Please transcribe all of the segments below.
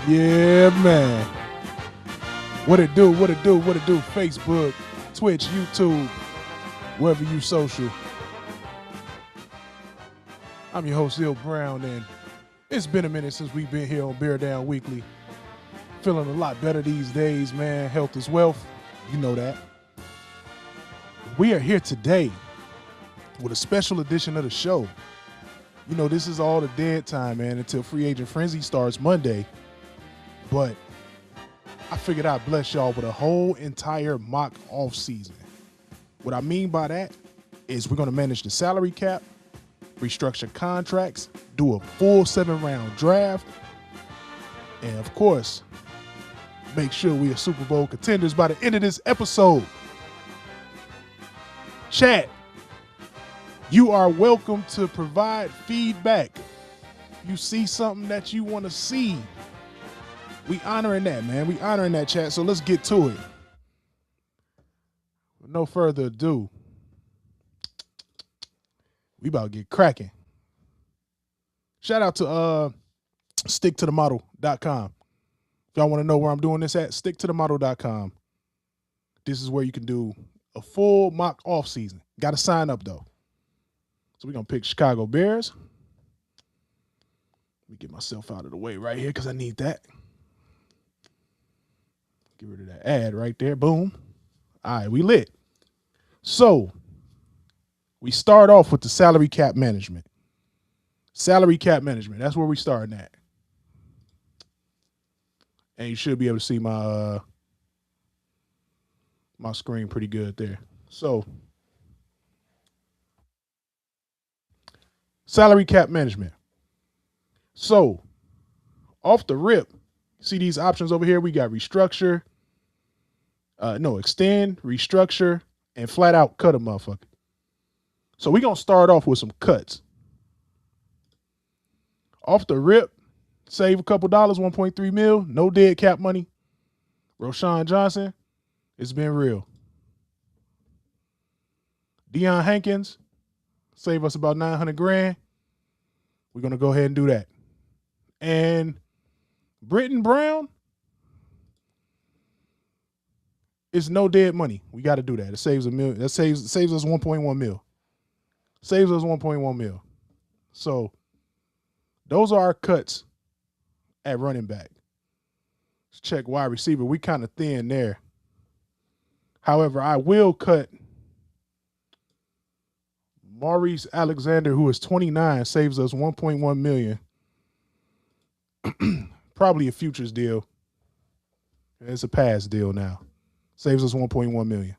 Yeah, man. What it do? What it do? What it do? Facebook, Twitch, YouTube, wherever you social. I'm your host, Il Brown, and it's been a minute since we've been here on Bear Down Weekly. Feeling a lot better these days, man. Health is wealth. You know that. We are here today with a special edition of the show. You know, this is all the dead time, man, until Free Agent Frenzy starts Monday. But I figured I'd bless y'all with a whole entire mock off season. What I mean by that is we're going to manage the salary cap, restructure contracts, do a full 7-round draft, and of course, make sure we are Super Bowl contenders by the end of this episode. Chat, you are welcome to provide feedback. You see something that you want to see. We honoring that, man. We honoring that, chat. So let's get to it. With no further ado, we about to get cracking. Shout out to sticktothemodel.com. If y'all want to know where I'm doing this at, sticktothemodel.com. This is where you can do a full mock off season. Got to sign up though. So we're going to pick Chicago Bears. Let me get myself out of the way right here because I need that. Get rid of that ad right there. Boom. All right, we lit. So we start off with the salary cap management. Salary cap management. That's where we starting at. And you should be able to see my my screen pretty good there. So salary cap management. So off the rip, see these options over here? We got restructure, extend, restructure, and flat out cut a motherfucker. So we're going to start off with some cuts. Off the rip, save a couple dollars, 1.3 mil, no dead cap money. Roschon Johnson, it's been real. Deion Hankins, save us about 900 grand. We're going to go ahead and do that. And Britton Brown, it's no dead money. We got to do that. It saves a million. That saves us 1.1 mil. Saves us 1.1 mil. So those are our cuts at running back. Let's check wide receiver. We kind of thin there. However, I will cut Maurice Alexander, who is 29, saves us 1.1 million. Probably a futures deal. It's a pass deal now. Saves us 1.1 million.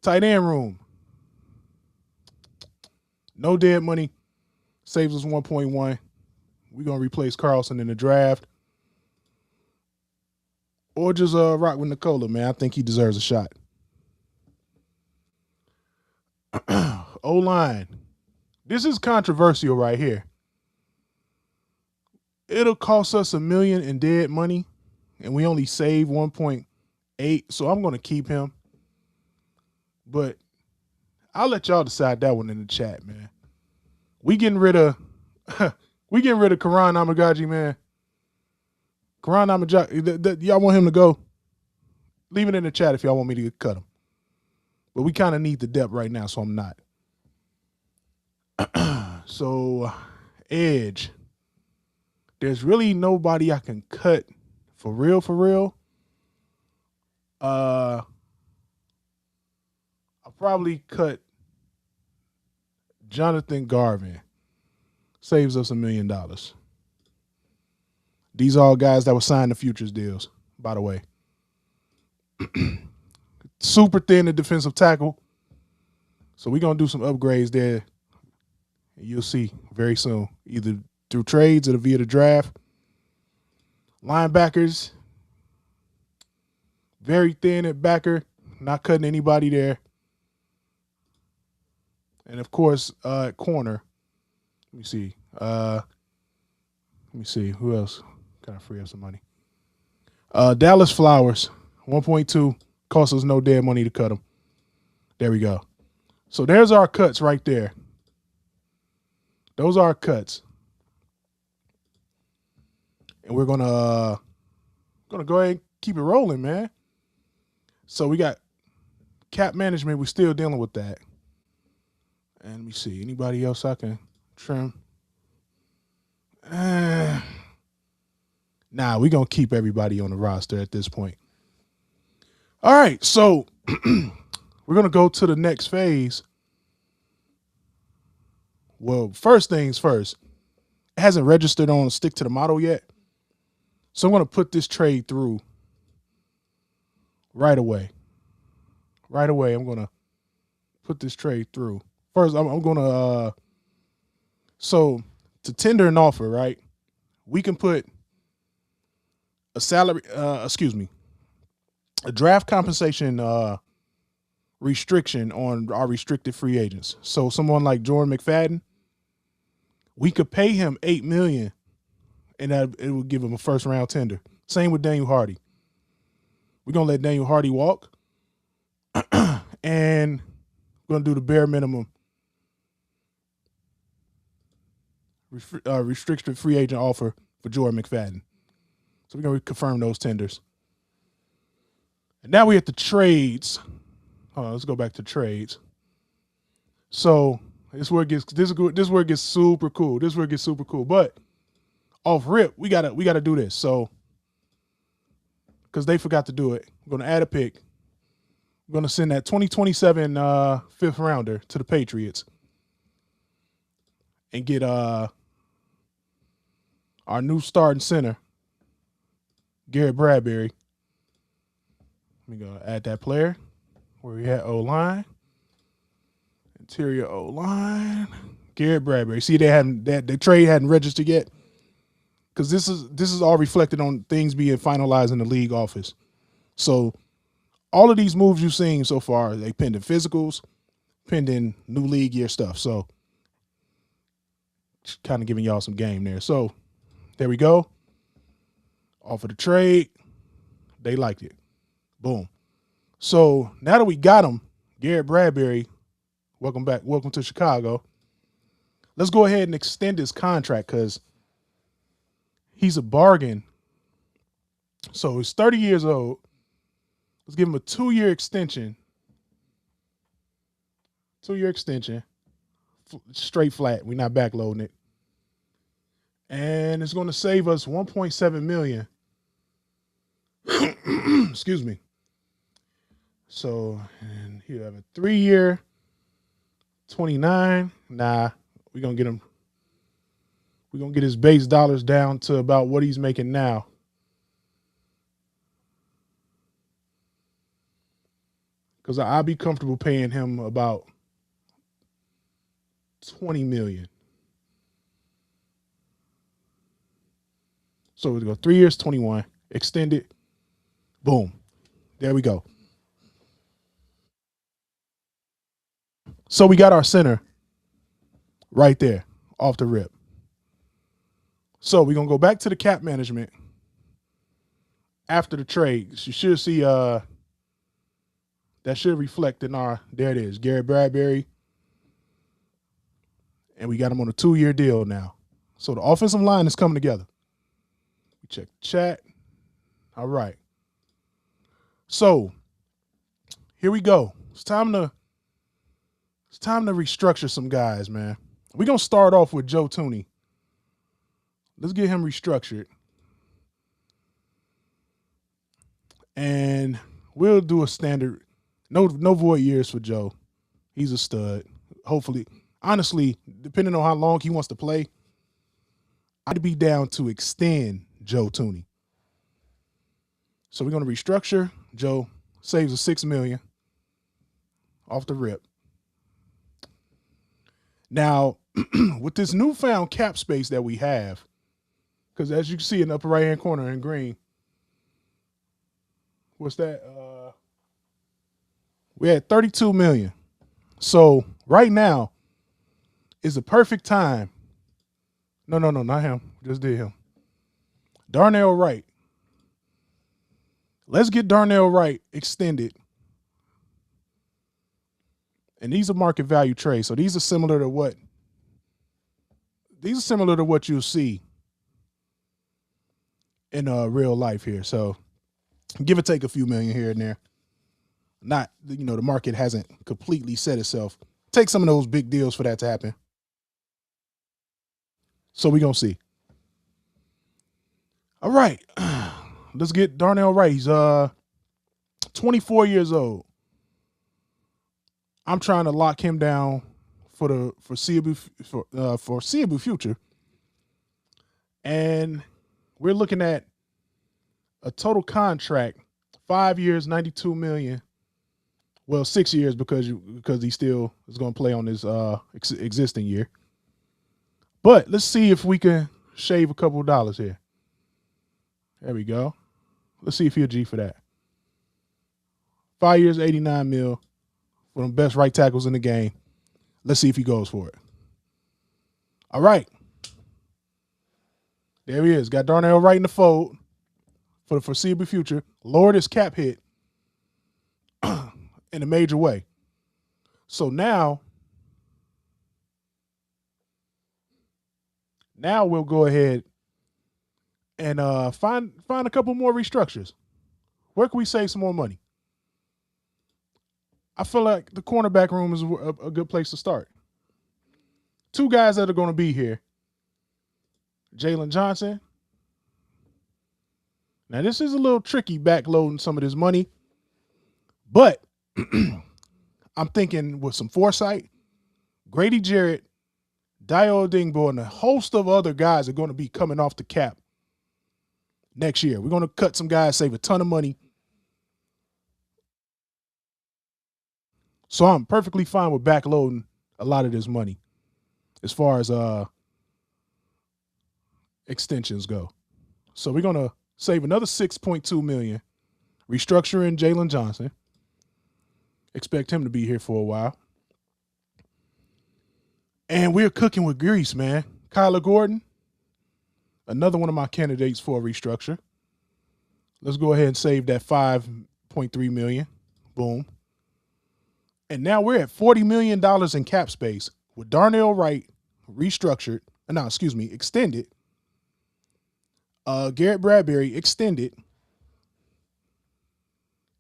Tight end room. No dead money. Saves us 1.1. We're going to replace Carlson in the draft. Or just rock with Nicola, man. I think he deserves a shot. O-line. This is controversial right here. It'll cost us $1 million in dead money, and we only save 1.8, so I'm going to keep him. But I'll let y'all decide that one in the chat, man. We getting rid of Karan Amagaji, man. Karan Amagaji, y'all want him to go? Leave it in the chat if y'all want me to cut him. But we kind of need the depth right now, so I'm not. So, edge. There's really nobody I can cut for real. I'll probably cut Jonathan Garvin. Saves us $1 million. These are all guys that were signed to futures deals, by the way. Super thin at defensive tackle. So we're going to do some upgrades there. And you'll see very soon, either through trades or via the draft. Linebackers, very thin at backer. Not cutting anybody there. And, of course, at corner, let me see. Who else can I free up some money? Dallas Flowers, 1.2. Costs us no dead money to cut them. There we go. So there's our cuts right there. Those are our cuts. and we're gonna go ahead and keep it rolling, man. So we got cap management. We're still dealing with that. And let me see. Anybody else I can trim? Nah, we're gonna keep everybody on the roster at this point. All right, so we're gonna go to the next phase. Well, first things first. It hasn't registered on Stick to the Model yet. So I'm gonna put this trade through right away. Right away, I'm gonna put this trade through. First, I'm gonna so to tender an offer, right? We can put a salary, a draft compensation restriction on our restricted free agents. So someone like Jordan McFadden, we could pay him $8 million, and that it would give him a first round tender. Same with Daniel Hardy. We're gonna let Daniel Hardy walk, and we're gonna do the bare minimum restricted free agent offer for Jordan McFadden. So we're gonna confirm those tenders. And now we have the trades. Let's go back to trades. So this is where it gets super cool. This is where it gets super cool. But off rip, we gotta do this. So because they forgot to do it, I'm gonna add a pick. I'm gonna send that 2027 fifth rounder to the Patriots and get our new starting center, Garrett Bradbury. Let me go add that player. Where we at O-line. Interior O-line. Garrett Bradbury. See, the trade hadn't registered yet. Because this is all reflected on things being finalized in the league office. So all of these moves you've seen so far, they pending physicals, pending new league year stuff. So just kind of giving y'all some game there. So there we go. Offer the trade. They liked it. Boom. So now that we got him, Garrett Bradbury, welcome back. Welcome to Chicago. Let's go ahead and extend his contract because he's a bargain. So he's 30 years old. Let's give him a 2-year extension. 2-year extension. Straight flat. We're not backloading it. And it's going to save us $1.7 million. Excuse me. So, and here I have a 3-year, 29. Nah, we're going to get him. We're going to get his base dollars down to about what he's making now. Because I'll be comfortable paying him about $20 million. So we'll go 3 years, 21. Extend it. Boom. There we go. So we got our center right there off the rip. So we're going to go back to the cap management after the trade. You should see that should reflect in there it is, Garrett Bradbury. And we got him on a 2-year deal now. So the offensive line is coming together. We check the chat. All right. So here we go. It's time to restructure some guys, man. We're going to start off with Joe Thuney. Let's get him restructured. And we'll do a standard, no void years for Joe. He's a stud. Hopefully, honestly, depending on how long he wants to play, I'd be down to extend Joe Thuney. So we're going to restructure. Joe saves us $6 million off the rip. Now, with this newfound cap space that we have, because as you can see in the upper right-hand corner in green, what's that? We had $32 million. So right now is the perfect time. No, not him. Just did him. Darnell Wright. Let's get Darnell Wright extended. And these are market value trades. So these are similar to what you'll see in real life here. So give or take a few million here and there. Not, the market hasn't completely set itself. Take some of those big deals for that to happen. So we're going to see. All right. Let's get Darnell Wright. He's 24 years old. I'm trying to lock him down for the foreseeable future. And we're looking at a total contract, 5 years, $92 million. Well, 6 years because he still is going to play on his existing year. But let's see if we can shave a couple of dollars here. There we go. Let's see if he'll G for that. 5 years, $89 million. One of the best right tackles in the game. Let's see if he goes for it. All right. There he is. Got Darnell Wright in the fold for the foreseeable future. Lowered his cap hit in a major way. So now we'll go ahead and find a couple more restructures. Where can we save some more money? I feel like the cornerback room is a good place to start. Two guys that are going to be here. Jalen Johnson. Now, this is a little tricky backloading some of this money, but I'm thinking with some foresight, Grady Jarrett, Dayo Odeyingbo, and a host of other guys are going to be coming off the cap next year. We're going to cut some guys, save a ton of money. So I'm perfectly fine with backloading a lot of this money as far as extensions go. So we're going to save another $6.2 million, restructuring Jalen Johnson. Expect him to be here for a while. And we're cooking with grease, man. Kyler Gordon, another one of my candidates for a restructure. Let's go ahead and save that $5.3 million. Boom. And now we're at $40 million in cap space with Darnell Wright extended. Garrett Bradbury extended.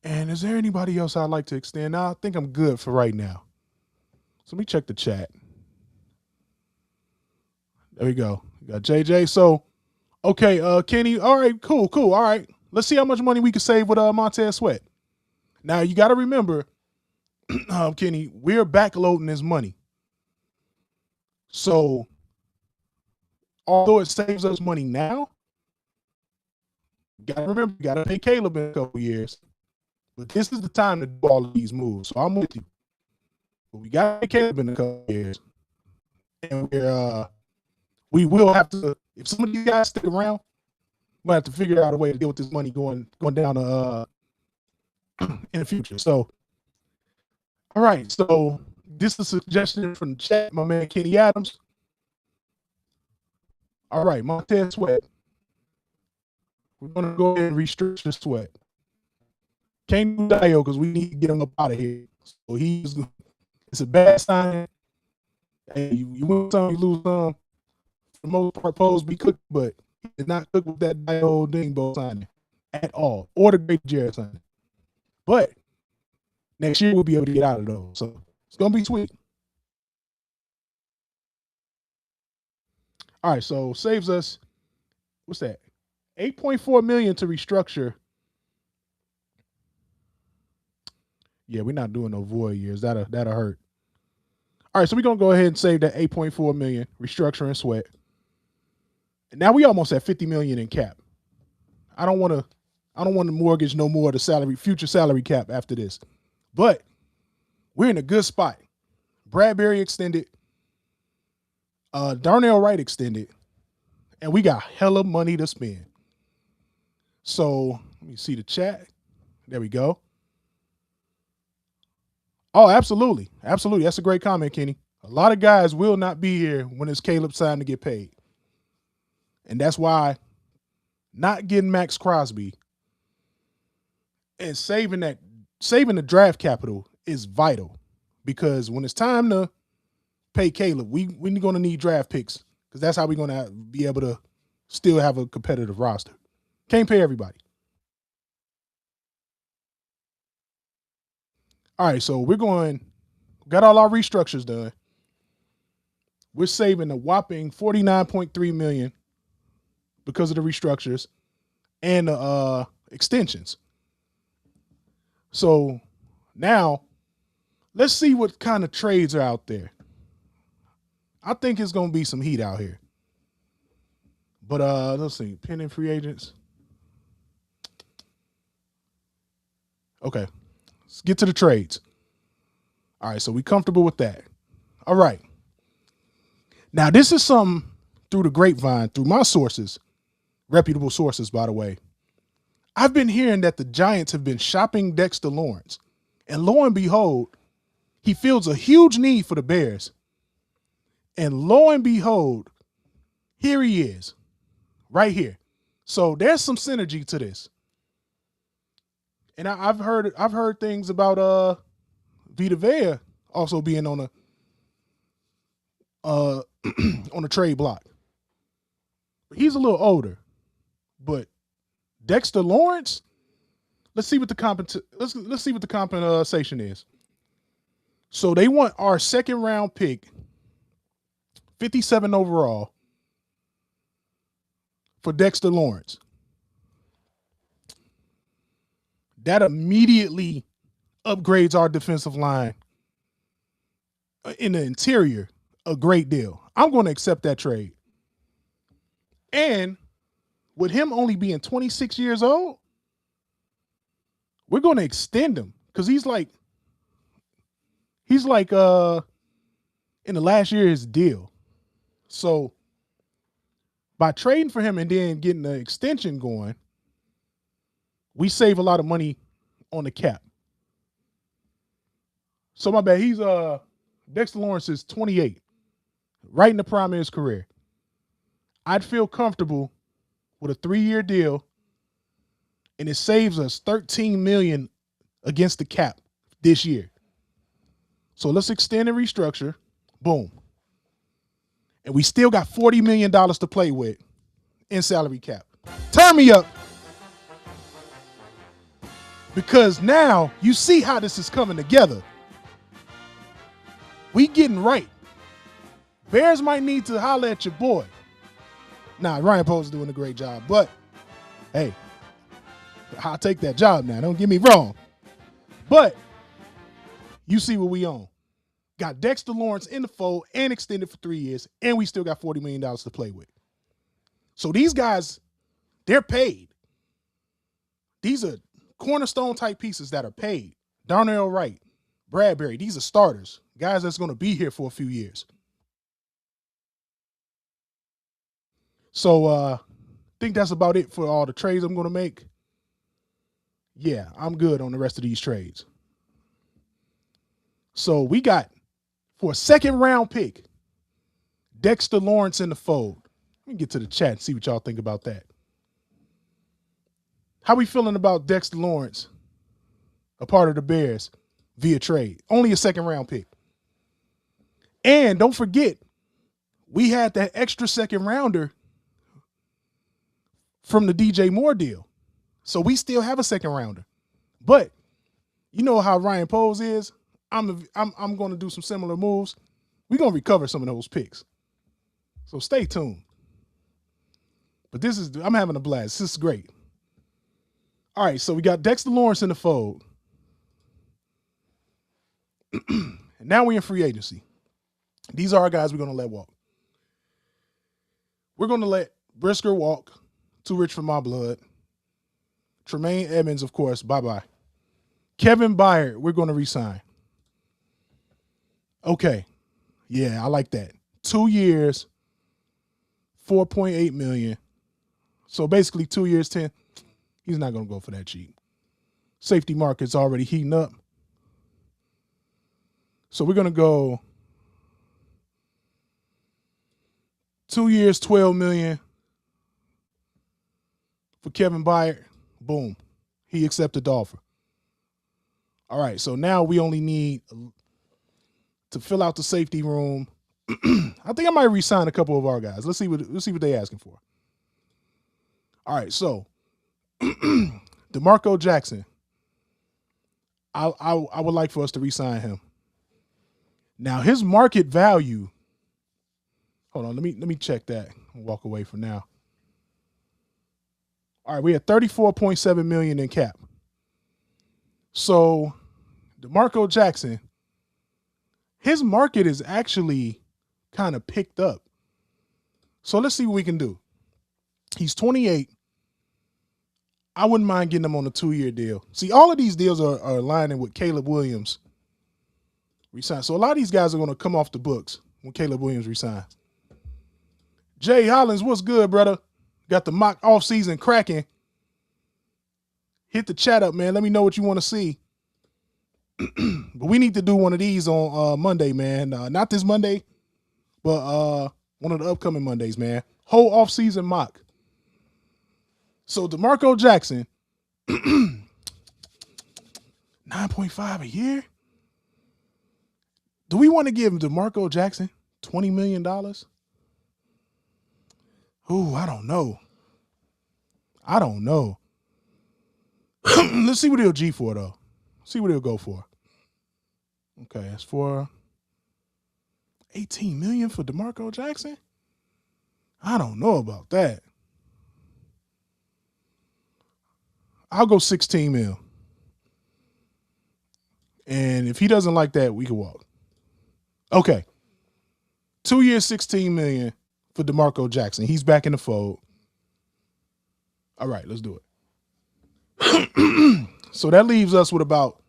And is there anybody else I'd like to extend? I think I'm good for right now. So let me check the chat. There we go. We got JJ. So, okay, Kenny. All right, cool. All right. Let's see how much money we can save with Montez Sweat. Now, you got to remember, Kenny, we're backloading this money. So, although it saves us money now, you got to remember, you got to pay Caleb in a couple years. But this is the time to do all of these moves. So, I'm with you. But we got to pay Caleb in a couple years. And we will have to, if some of you guys stick around, we'll have to figure out a way to deal with this money going down in the future. So, all right. So this is a suggestion from the chat, my man Kenny Adams. All right, Montez Sweat. We're gonna go ahead and restrict the Sweat. Can't do Dayo because we need to get him up out of here. So it's a bad sign. Hey, you win some, you lose some. For the most part, Pose be cooked, but he did not cook with that Dayo Odeyingbo signing at all, or the Great Jarrett signing. But next year we'll be able to get out of those. So it's gonna be sweet. All right, so saves us, what's that? $8.4 million to restructure. Yeah, we're not doing no void years. That'll hurt. All right, so we're gonna go ahead and save that $8.4 million, restructuring Sweat. And now we almost at $50 million in cap. I don't want to mortgage no more of the future salary cap after this. But we're in a good spot. Bradbury extended, Darnell Wright extended, and we got hella money to spend. So let me see the chat. There we go. Oh, absolutely. Absolutely. That's a great comment, Kenny. A lot of guys will not be here when it's Caleb's time to get paid. And that's why not getting Max Crosby and saving the draft capital is vital, because when it's time to pay Caleb, we're going to need draft picks, because that's how we're going to be able to still have a competitive roster. Can't pay everybody. All right, so got all our restructures done. We're saving a whopping $49.3 million because of the restructures and the extensions. So now let's see what kind of trades are out there. I think it's gonna be some heat out here. But let's see, pending free agents. Okay, let's get to the trades. All right, so we comfortable with that. All right. Now this is something through the grapevine, through my sources, reputable sources, by the way. I've been hearing that the Giants have been shopping Dexter Lawrence, and lo and behold, he feels a huge need for the Bears. And lo and behold, here he is, right here. So there's some synergy to this. And I've heard things about Vita Vea also being on a on a trade block. He's a little older, but Dexter Lawrence, let's see what the compensation is. So they want our second round pick, 57 overall, for Dexter Lawrence. That immediately upgrades our defensive line in the interior a great deal. I'm going to accept that trade. And with him only being 26 years old, we're going to extend him because he's like in the last year of his deal. So by trading for him and then getting the extension going, we save a lot of money on the cap. So my bad, he's Dexter Lawrence is 28, right in the prime of his career. I'd feel comfortable with a 3-year deal, and it saves us $13 million against the cap this year. So let's extend and restructure. Boom. And we still got $40 million to play with in salary cap. Turn me up. Because now you see how this is coming together. We getting right. Bears might need to holler at your boy. Nah, Ryan Poles is doing a great job, but hey, I'll take that job now. Don't get me wrong. But you see what we on. Got Dexter Lawrence in the fold and extended for 3 years, and we still got $40 million to play with. So these guys, they're paid. These are cornerstone type pieces that are paid. Darnell Wright, Bradbury, these are starters, guys that's going to be here for a few years. So I think that's about it for all the trades I'm going to make. Yeah, I'm good on the rest of these trades. So we got, for a second round pick, Dexter Lawrence in the fold. Let me get to the chat and see what y'all think about that. How we feeling about Dexter Lawrence, a part of the Bears, via trade? Only a second round pick. And don't forget, we had that extra second rounder from the DJ Moore deal. So we still have a second rounder. But you know how Ryan Poles is. I'm going to do some similar moves. We're going to recover some of those picks. So stay tuned. But I'm having a blast. This is great. All right, so we got Dexter Lawrence in the fold. And now we're in free agency. These are our guys we're going to let walk. We're going to let Brisker walk. Too rich for my blood. Tremaine Edmonds, of course, bye-bye. Kevin Byard, we're going to re-sign. Okay. Yeah, I like that. 2 years, $4.8 million. So basically 2 years, 10. He's not going to go for that cheap. Safety market's already heating up. So we're going to go 2 years, $12 million for Kevin Byard. Boom. He accepted the offer. All right, so now we only need to fill out the safety room. I think I might re-sign a couple of our guys. Let's see what they're asking for. All right, so DeMarco Jackson. I would like for us to re-sign him. Now his market value. Hold on, let me check that. I'll walk away from now. All right, we had 34.7 million in cap. So DeMarco Jackson, his market is actually kind of picked up. So let's see what we can do. He's 28. I wouldn't mind getting him on a 2-year deal. See, all of these deals are aligning with Caleb Williams resign. So a lot of these guys are going to come off the books when Caleb Williams resigns. Jay Hollins, what's good, brother? Got the mock offseason cracking. Hit the chat up, man. Let me know what you want to see. But we need to do one of these on Monday, man. Not this Monday, but one of the upcoming Mondays, man. Whole offseason mock. So DeMarco Jackson, 9.5 a year. Do we want to give DeMarco Jackson $20 million? Ooh, I don't know. Let's see what he'll G for, though. See what he'll go for. Okay, that's for $18 million for DeMarco Jackson? I don't know about that. I'll go 16 mil. And if he doesn't like that, we can walk. Okay. 2 years, 16 million for DeMarco Jackson. He's back in the fold. All right, let's do it. So that leaves us with about,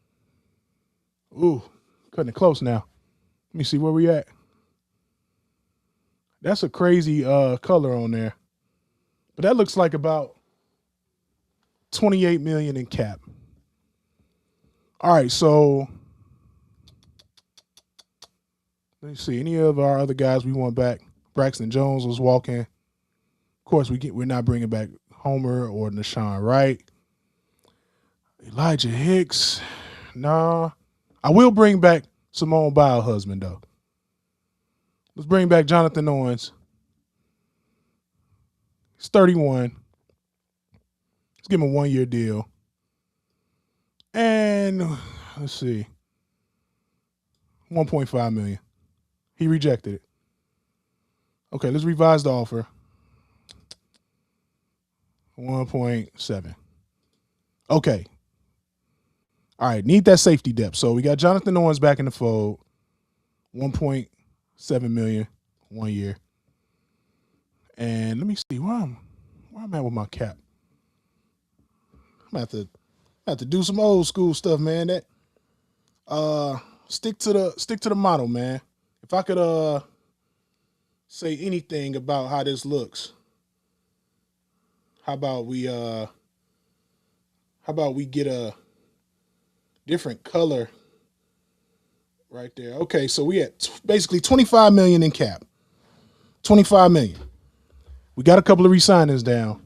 cutting it close now. Let me see where we at. That's a crazy color on there. But that looks like about 28 million in cap. All right, so let me see. Any of our other guys we want back? Braxton Jones was walking. Of course, we're not bringing back Homer or Nashawn Wright. Elijah Hicks. Nah. I will bring back Simone Biles' husband, though. Let's bring back Jonathan Owens. He's 31. Let's give him a 1-year deal. And let's see. 1.5 million. He rejected it. Okay, let's revise the offer. 1.7. Okay. All right, need that safety depth. So we got Jonathan Owens back in the fold. 1.7 million, 1 year. And let me see where I'm at with my cap. I'm have to do some old school stuff, man. That stick to the model, man. If I could say anything about how this looks, how about we get a different color right there. Okay, so we had basically 25 million in cap. 25 million. We got a couple of re-signings down.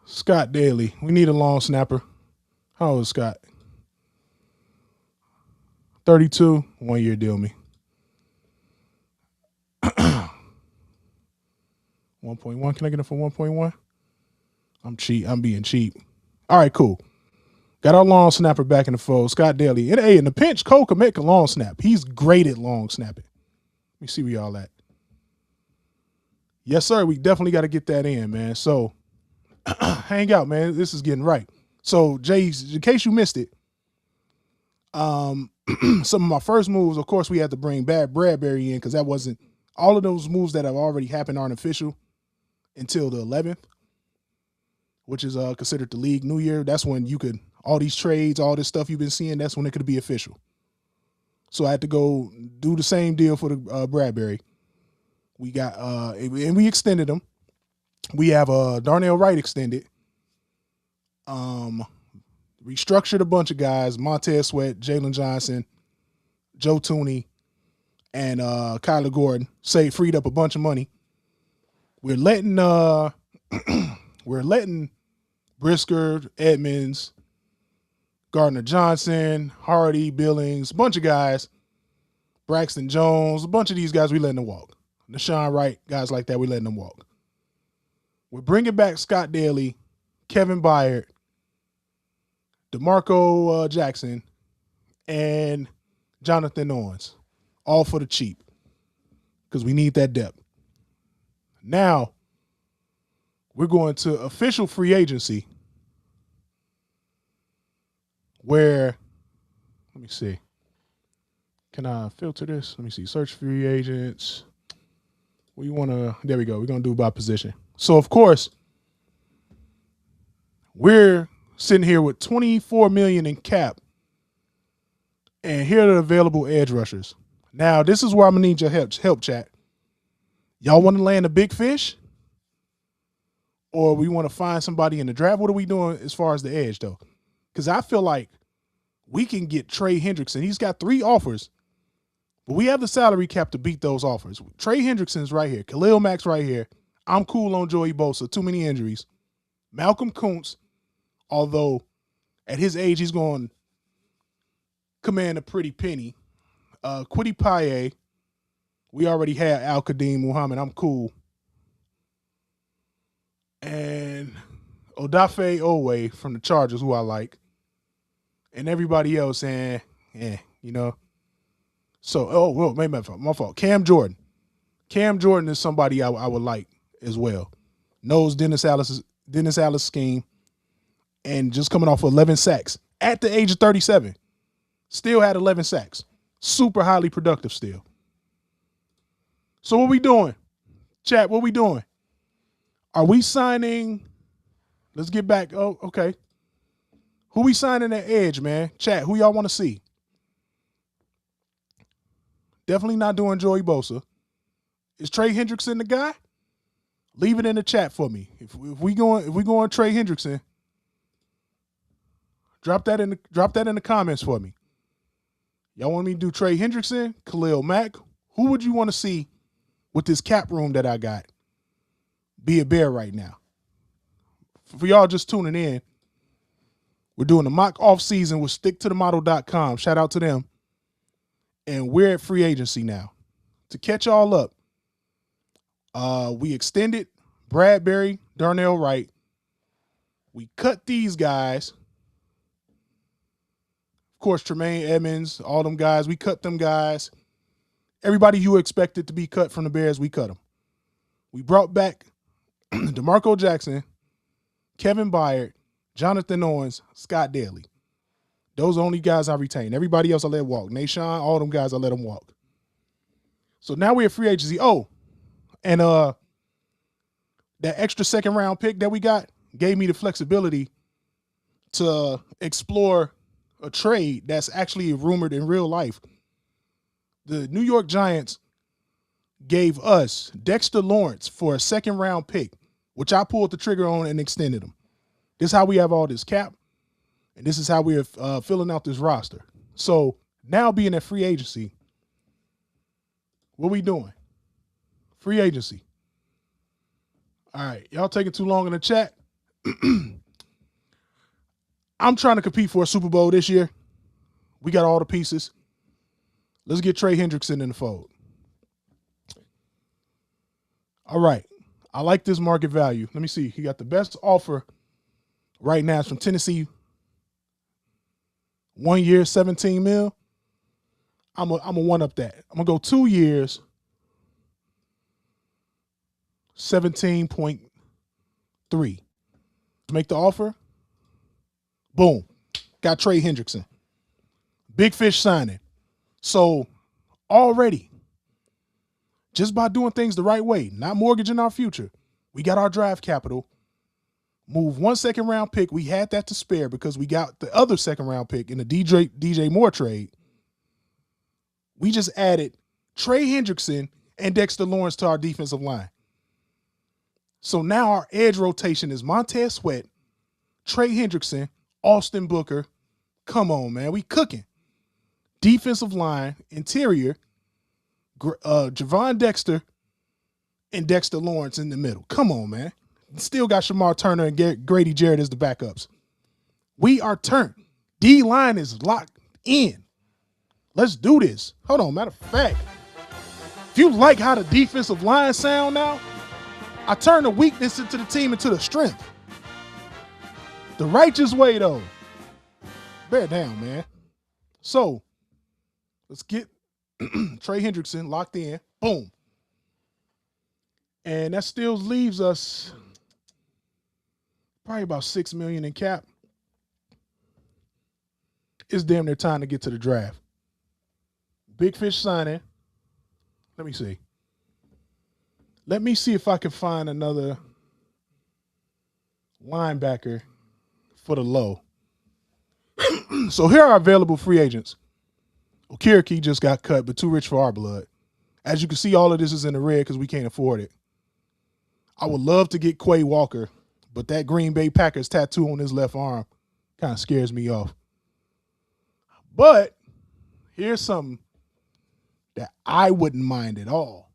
Scott Daly. We need a long snapper. How old is Scott? 32. 1 year deal me. 1.1. Can I get it for 1.1? I'm cheap. I'm being cheap. All right, cool. Got our long snapper back in the fold. Scott Daly. And hey, in the pinch, Cole can make a long snap. He's great at long snapping. Let me see where y'all at. Yes, sir. We definitely got to get that in, man. So hang out, man. This is getting right. So, Jay, in case you missed it, some of my first moves, of course, we had to bring Bradbury in because that wasn't all of those moves that have already happened aren't official until the 11th, which is considered the league new year. That's when you could, all these trades, all this stuff you've been seeing, that's when it could be official. So I had to go do the same deal for the Bradbury. We got, and we extended them. We have Darnell Wright extended. Restructured a bunch of guys: Montez Sweat, Jalen Johnson, Joe Tooney, and Kyler Gordon. Freed up a bunch of money. We're letting Brisker, Edmonds, Gardner Johnson, Hardy, Billings, a bunch of guys, Braxton Jones, a bunch of these guys we letting them walk. Nashawn Wright, guys like that, we letting them walk. We're bringing back Scott Daly, Kevin Byard, DeMarco Jackson, and Jonathan Owens, all for the cheap because we need that depth. Now, we're going to official free agency where, let me see. Can I filter this? Let me see. Search free agents. We want to, there we go. We're going to do by position. So, of course, we're sitting here with $24 million in cap. And here are the available edge rushers. Now, this is where I'm going to need your help, chat. Y'all want to land a big fish? Or we want to find somebody in the draft? What are we doing as far as the edge, though? Because I feel like we can get Trey Hendrickson. He's got 3 offers, but we have the salary cap to beat those offers. Trey Hendrickson's right here. Khalil Mack's right here. I'm cool on Joey Bosa. Too many injuries. Malcolm Kuntz, although at his age he's going to command a pretty penny. Kwity Paye. We already had Al-Qadim Muhammad. I'm cool. And Odafe Owe from the Chargers, who I like. And everybody else, you know. So, maybe my fault. Cam Jordan. Cam Jordan is somebody I would like as well. Knows Dennis Allis' scheme. And just coming off 11 sacks at the age of 37. Still had 11 sacks. Super highly productive still. So what we doing? Chat, what we doing? Are we signing? Let's get back. Oh, okay. Who we signing at edge, man? Chat, who y'all want to see? Definitely not doing Joey Bosa. Is Trey Hendrickson the guy? Leave it in the chat for me. If we going Trey Hendrickson, drop that in the comments for me. Y'all want me to do Trey Hendrickson, Khalil Mack? Who would you want to see with this cap room that I got? Be a Bear right now. For y'all just tuning in, we're doing a mock off season with StickToTheModel.com. Shout out to them. And we're at free agency now. To catch y'all up, we extended Bradbury, Darnell Wright. We cut these guys. Of course, Tremaine Edmonds, all them guys. We cut them guys. Everybody you expected to be cut from the Bears, we cut them. We brought back DeMarco Jackson, Kevin Byard, Jonathan Owens, Scott Daly. Those are the only guys I retained. Everybody else I let walk. Nashawn, all them guys I let them walk. So now we're at free agency. Oh, and that extra second round pick that we got gave me the flexibility to explore a trade that's actually rumored in real life. The New York Giants gave us Dexter Lawrence for a second round pick, which I pulled the trigger on and extended him. This is how we have all this cap, and this is how we're filling out this roster. So now being at free agency, what we doing? Free agency. All right, y'all taking too long in the chat. I'm trying to compete for a Super Bowl this year. We got all the pieces. Let's get Trey Hendrickson in the fold. All right. I like this market value. Let me see. He got the best offer right now. It's from Tennessee. 1 year, 17 mil. I'm a one-up that. I'm going to go 2 years, 17.3. Make the offer. Boom. Got Trey Hendrickson. Big fish signing. So already, just by doing things the right way, not mortgaging our future, we got our draft capital. Move 1 second round pick. We had that to spare because we got the other second round pick in the DJ Moore trade. We just added Trey Hendrickson and Dexter Lawrence to our defensive line. So now our edge rotation is Montez Sweat, Trey Hendrickson, Austin Booker. Come on, man. We cooking. Defensive line, interior, Javon Dexter and Dexter Lawrence in the middle. Come on, man. Still got Shamar Turner and Grady Jarrett as the backups. We are turned. D-line is locked in. Let's do this. Hold on, matter of fact, if you like how the defensive line sound now, I turn the weakness into the team into the strength. The righteous way, though. Bear down, man. So, let's get Trey Hendrickson locked in. Boom. And that still leaves us probably about $6 million in cap. It's damn near time to get to the draft. Big Fish signing. Let me see. Let me see if I can find another linebacker for the low. So here are available free agents. Okiriki just got cut, but too rich for our blood. As you can see, all of this is in the red because we can't afford it. I would love to get Quay Walker, but that Green Bay Packers tattoo on his left arm kind of scares me off. But here's something that I wouldn't mind at all.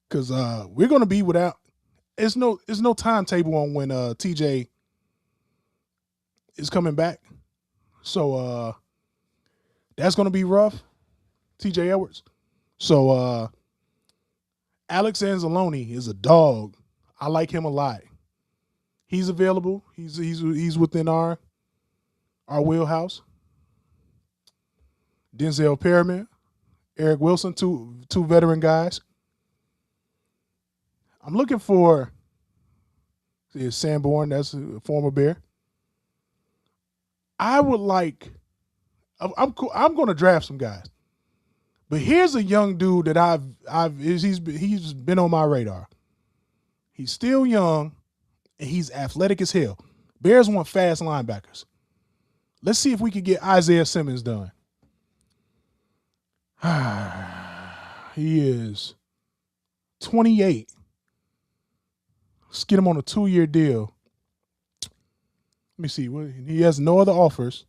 Because we're going to be without – there's no timetable on when TJ is coming back. So that's going to be rough, TJ Edwards. So Alex Anzalone is a dog. I like him a lot. He's available. He's within our wheelhouse. Denzel Perriman, Eric Wilson, two veteran guys. I'm looking for Sanborn, that's a former Bear. I would like. I'm going to draft some guys, but here's a young dude that he's been on my radar. He's still young, and he's athletic as hell. Bears want fast linebackers. Let's see if we can get Isaiah Simmons done. He is 28. Let's get him on a 2-year deal. Let me see. He has no other offers.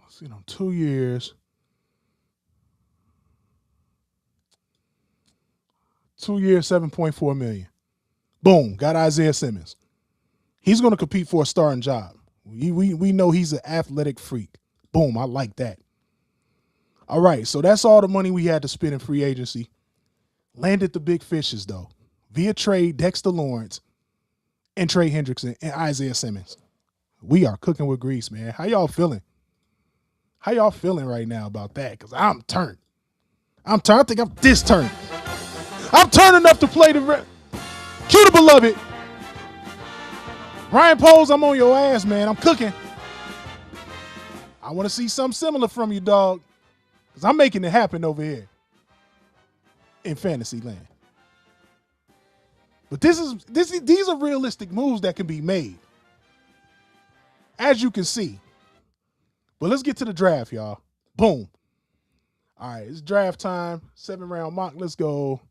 Let's see, 2 years. 2 years, $7.4 million. Boom, got Isaiah Simmons. He's going to compete for a starting job. We know he's an athletic freak. Boom, I like that. All right, so that's all the money we had to spend in free agency. Landed the big fishes, though. Via trade, Dexter Lawrence and Trey Hendrickson and Isaiah Simmons. We are cooking with grease, man. How y'all feeling? How y'all feeling right now about that? Because I'm turned. I think I'm this turned. I'm turned enough to play the cue the beloved. Ryan Poles, I'm on your ass, man. I'm cooking. I want to see something similar from you, dog. Because I'm making it happen over here in fantasy land. But these are realistic moves that can be made, as you can see. But let's get to the draft, y'all. Boom. All right, it's draft time. 7-round mock. Let's go.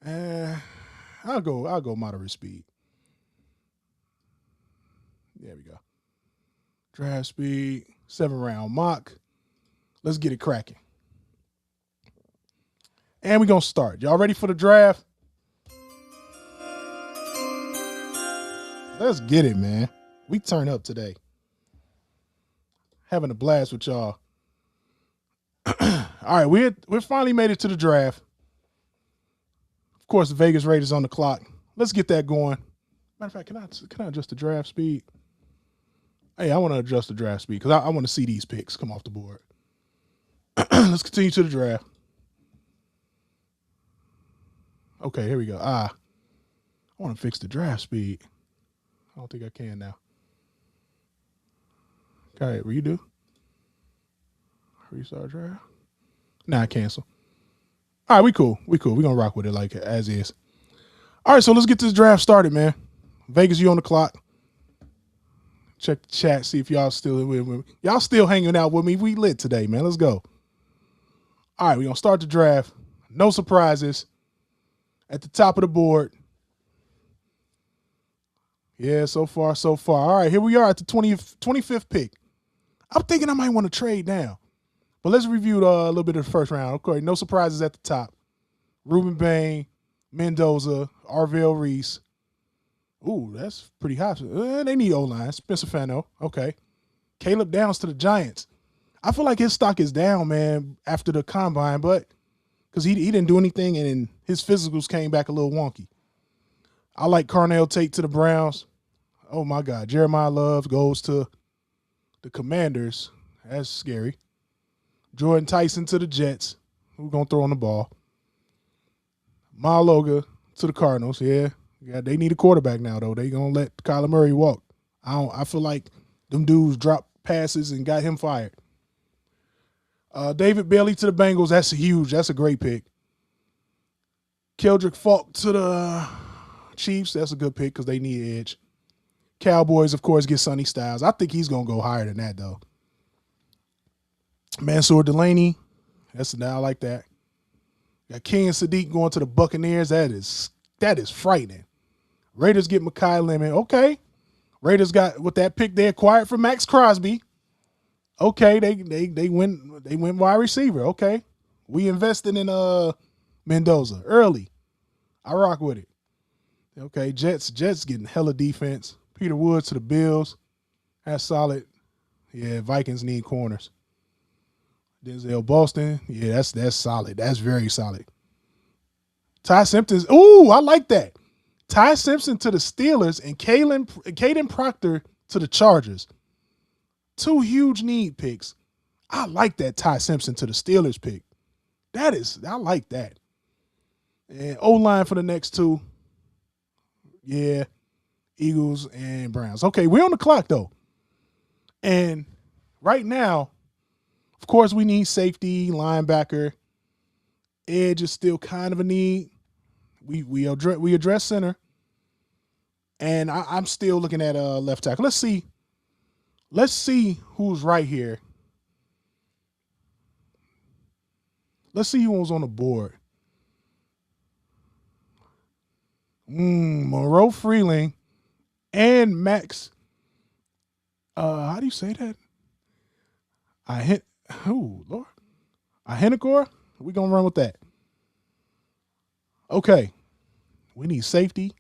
I'll go moderate speed. There we go. Draft speed. 7-round mock. Let's get it cracking. And we're going to start. Y'all ready for the draft? Let's get it, man. We turn up today. Having a blast with y'all. All right, we finally made it to the draft. Of course, the Vegas Raiders on the clock. Let's get that going. Matter of fact, can I adjust the draft speed? Hey, I want to adjust the draft speed because I want to see these picks come off the board. Let's continue to the draft. Okay, here we go. I want to fix the draft speed. I don't think I can now. Okay, redo. Restart draft. Nah, cancel. All right, we cool. We're going to rock with it like as is. All right, so let's get this draft started, man. Vegas, you on the clock. Check the chat, see if y'all still with me. Y'all still hanging out with me. We lit today, man. Let's go. All right, we're going to start the draft. No surprises. At the top of the board. Yeah, so far, so far. All right, here we are at the 25th pick. I'm thinking I might want to trade now. But let's review a little bit of the first round. Okay, no surprises at the top. Ruben Bain, Mendoza, Arvell Reese. Ooh, that's pretty high. They need O-line. Spencer Fano. Okay. Caleb Downs to the Giants. I feel like his stock is down, man, after the combine, but because he didn't do anything, and his physicals came back a little wonky. I like Carnell Tate to the Browns. Oh, my God. Jeremiah Love goes to the Commanders. That's scary. Jordan Tyson to the Jets. Who's going to throw on the ball? Maloga to the Cardinals. Yeah, they need a quarterback now, though. They going to let Kyler Murray walk. I feel like them dudes dropped passes and got him fired. David Bailey to the Bengals. That's huge. That's a great pick. Keldrick Falk to the Chiefs. That's a good pick because they need edge. Cowboys, of course, get Sonny Styles. I think he's going to go higher than that, though. Mansour Delaney. I like that. Got Ken Sadiq going to the Buccaneers. That is frightening. Raiders get Mekhi Lemon. Okay. Raiders got with that pick they acquired from Max Crosby. Okay, they went wide receiver. Okay. We invested in Mendoza early. I rock with it. Okay, Jets getting hella defense. Peter Woods to the Bills. That's solid. Yeah, Vikings need corners. Denzel Boston. Yeah, that's solid. That's very solid. Ty Simpson. Ooh, I like that. Ty Simpson to the Steelers and Caden Proctor to the Chargers. Two huge need picks. I like that Ty Simpson to the Steelers pick. I like that. And O-line for the next two. Yeah, Eagles and Browns. Okay, we're on the clock, though. And right now, of course, we need safety, linebacker. Edge is still kind of a need. We address center. And I'm still looking at left tackle. Let's see who's right here. Let's see who was on the board. Monroe Freeling and Max. How do you say that? Lord. Ahenekor? We're going to run with that. Okay. We need safety.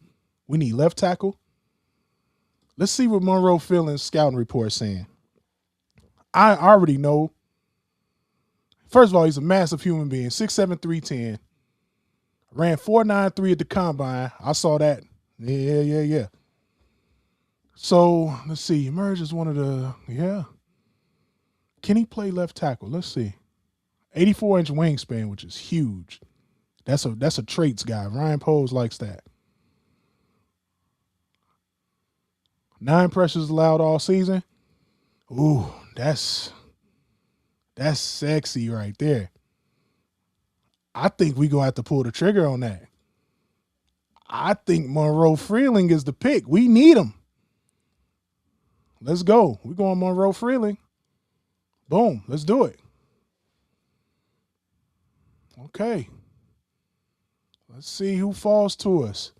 We need left tackle. Let's see what Monroe Freeling's scouting report is saying. I already know. First of all, he's a massive human being. 6'7", 310. Ran 4.93 at the combine. I saw that. Yeah. So, let's see. Emerge as one of the, yeah. Can he play left tackle? Let's see. 84-inch wingspan, which is huge. That's a traits guy. Ryan Poles likes that. 9 pressures allowed all season. Ooh, that's sexy right there. I think we're going to have to pull the trigger on that. I think Monroe Freeling is the pick. We need him. Let's go. We're going Monroe Freeling. Boom. Let's do it. Okay. Let's see who falls to us.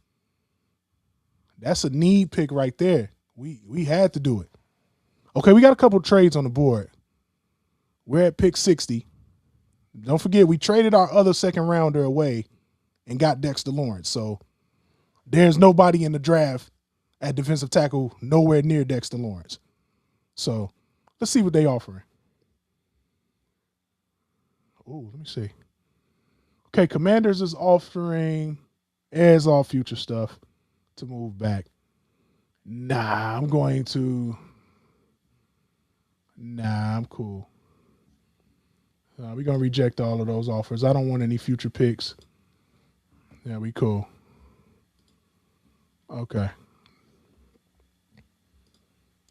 That's a need pick right there. We had to do it. Okay, we got a couple trades on the board. We're at pick 60. Don't forget, we traded our other second rounder away and got Dexter Lawrence. So there's nobody in the draft at defensive tackle nowhere near Dexter Lawrence. So let's see what they offering. Oh, let me see. Okay, Commanders is offering as all future stuff to move back. I'm cool. We're going to reject all of those offers. I don't want any future picks. Yeah, we cool. Okay.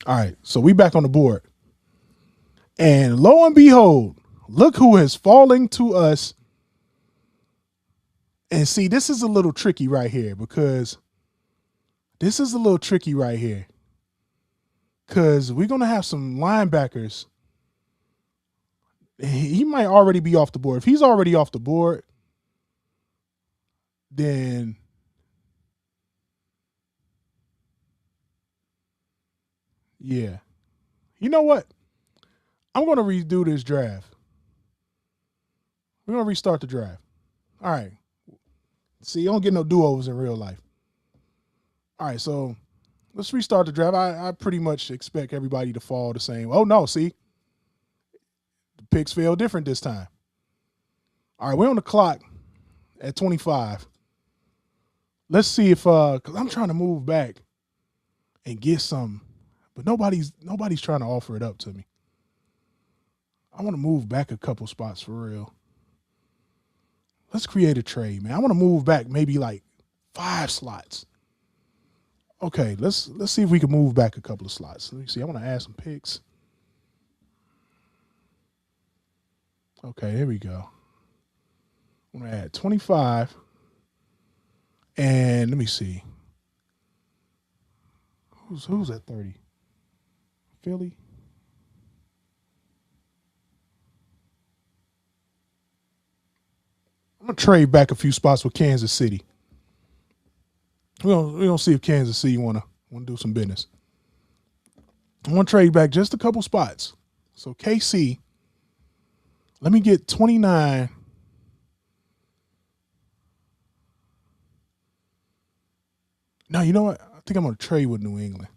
All right, so we back on the board. And lo and behold, look who is falling to us. And see, this is a little tricky right here because we're going to have some linebackers. He might already be off the board. If he's already off the board, then yeah. You know what? I'm going to redo this draft. We're going to restart the draft. All right. See, you don't get no do-overs in real life. All right, so let's restart the draft. I pretty much expect everybody to fall the same. Oh, no, see? The picks feel different this time. All right, we're on the clock at 25. Let's see if because I'm trying to move back and get some, but nobody's trying to offer it up to me. I want to move back a couple spots for real. Let's create a trade, man. I want to move back maybe like 5 slots. Okay, let's see if we can move back a couple of slots. Let me see. I want to add some picks. Okay, there we go. I'm gonna add 25. And let me see. Who's at 30? Philly? I'm gonna trade back a few spots with Kansas City. We're gonna see if Kansas City wanna do some business. I'm gonna trade back just a couple spots. So KC, let me get 29. No, you know what? I think I'm gonna trade with New England.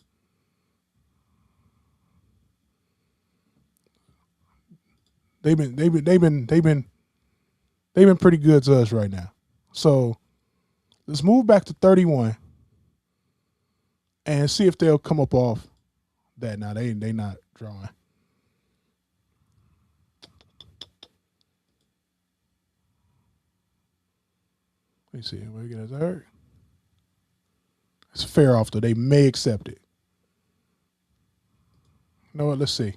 They've been pretty good to us right now. So let's move back to 31 and see if they'll come up off that. Now they not drawing. Let me see. Where we get us hurt. It's a fair offer. They may accept it. You know what? Let's see.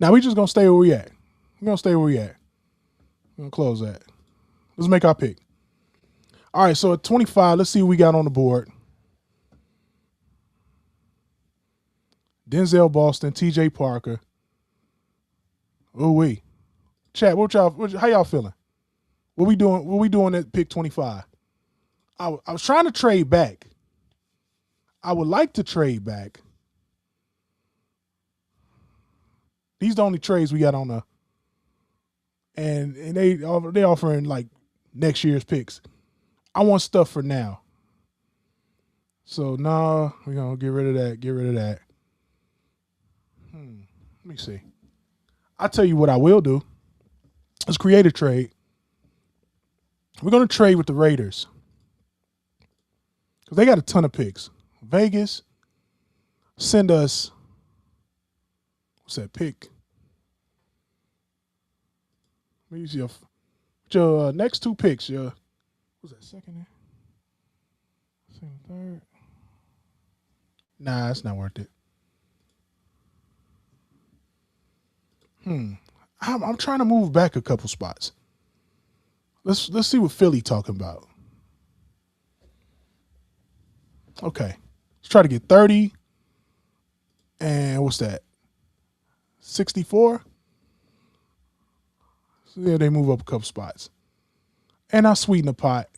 Now we just gonna stay where we at. We're gonna stay where we at. We're gonna close that. Let's make our pick. All right, so at 25, let's see what we got on the board. Denzel Boston, TJ Parker. Oh wait. Chat, how y'all feeling? What we doing at pick 25? I was trying to trade back. I would like to trade back. These the only trades we got on the, and they offering like next year's picks. I want stuff for now. So nah, we're gonna get rid of that. Get rid of that. Let me see. I'll tell you what I will do. Let's create a trade. We're gonna trade with the Raiders because they got a ton of picks. Vegas, send us. What's that pick? Let me see your next 2 picks. What's that, second? Second, third. Nah, it's not worth it. I'm trying to move back a couple spots. Let's see what Philly talking about. Okay, let's try to get 30. And what's that? 64. So yeah, they move up a couple spots. And I'll sweeten the pot.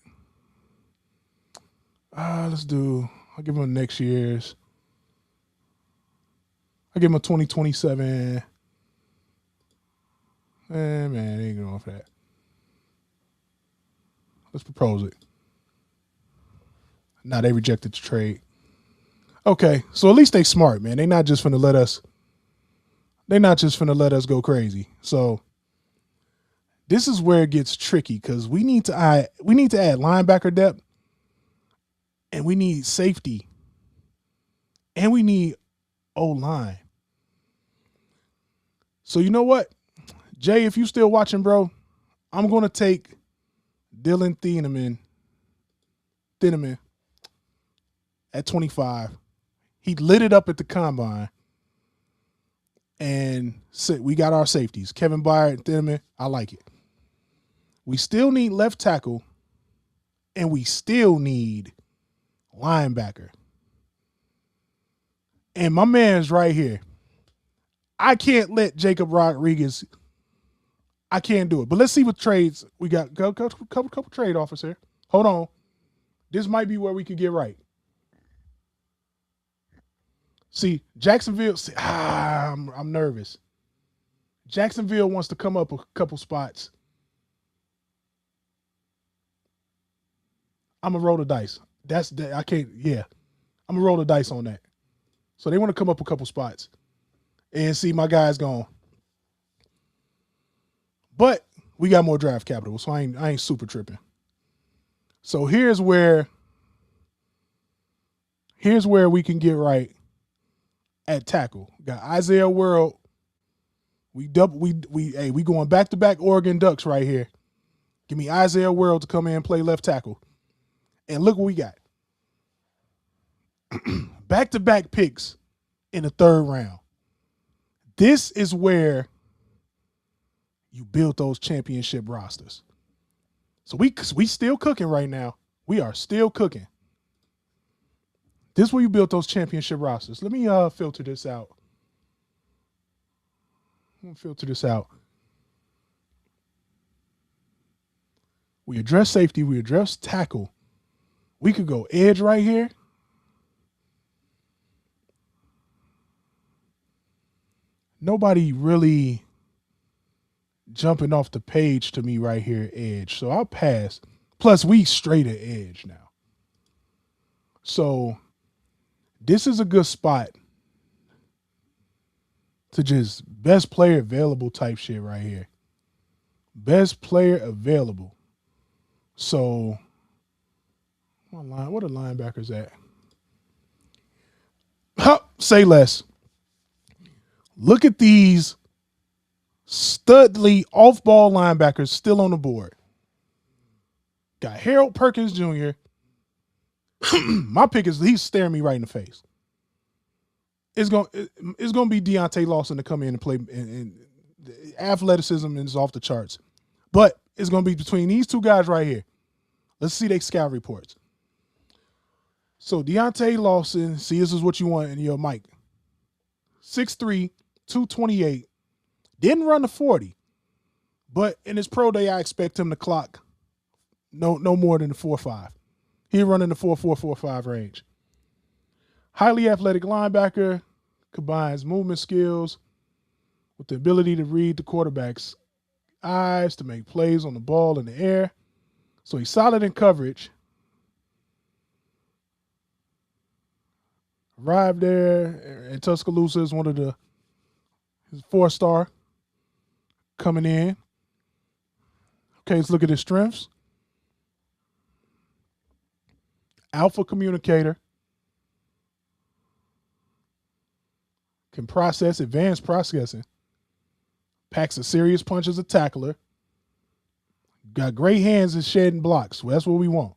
I'll give them next year's. I'll give them a 2027. Man, they ain't going for that. Let's propose it. Nah, they rejected the trade. Okay, so at least they smart, man. They're not just finna let us go crazy. So this is where it gets tricky because we need to add linebacker depth, and we need safety, and we need O-line. So you know what, Jay, if you still watching, bro, I'm gonna take Dylan Thieneman at 25. He lit it up at the combine. And we got our safeties. Kevin Byard and Thieneman. I like it. We still need left tackle. And we still need linebacker. And my man's right here. I can't let Jacob Rodriguez. I can't do it. But let's see what trades we got. Couple trade offers here. Hold on. This might be where we could get right. See, Jacksonville. I'm nervous. Jacksonville wants to come up a couple spots. I'm gonna roll the dice. I can't. Yeah, I'm gonna roll the dice on that. So they want to come up a couple spots, and see my guy's gone. But we got more draft capital, so I ain't super tripping. So here's where we can get right at tackle. Got Isaiah World. We going back to back Oregon Ducks right here. Give me Isaiah World to come in and play left tackle. And look what we got. Back to back picks in the third round. This is where you build those championship rosters. So we still cooking right now. We are still cooking. This is where you build those championship rosters. Let me filter this out. We address safety. We address tackle. We could go edge right here. Nobody really jumping off the page to me right here, edge. So I'll pass. Plus, we straight at edge now. So this is a good spot to just best player available type shit right here. Best player available. So what are linebackers at? Say less. Look at these studly off-ball linebackers still on the board. Got Harold Perkins Jr. My pick is he's staring me right in the face. It's gonna be Deontay Lawson to come in and play, and athleticism is off the charts. But it's gonna be between these two guys right here. Let's see their scout reports. So Deontay Lawson, see, this is what you want in your mic. 6'3", 228. Didn't run the 40. But in his pro day, I expect him to clock no more than the 4.5. He's running the 4.4, 4.5 range. Highly athletic linebacker, combines movement skills with the ability to read the quarterback's eyes to make plays on the ball in the air. So he's solid in coverage. Arrived there in Tuscaloosa as one of his 4-star coming in. Okay, let's look at his strengths. Alpha communicator. Can process advanced processing. Packs a serious punch as a tackler. Got great hands in shedding blocks. Well, that's what we want.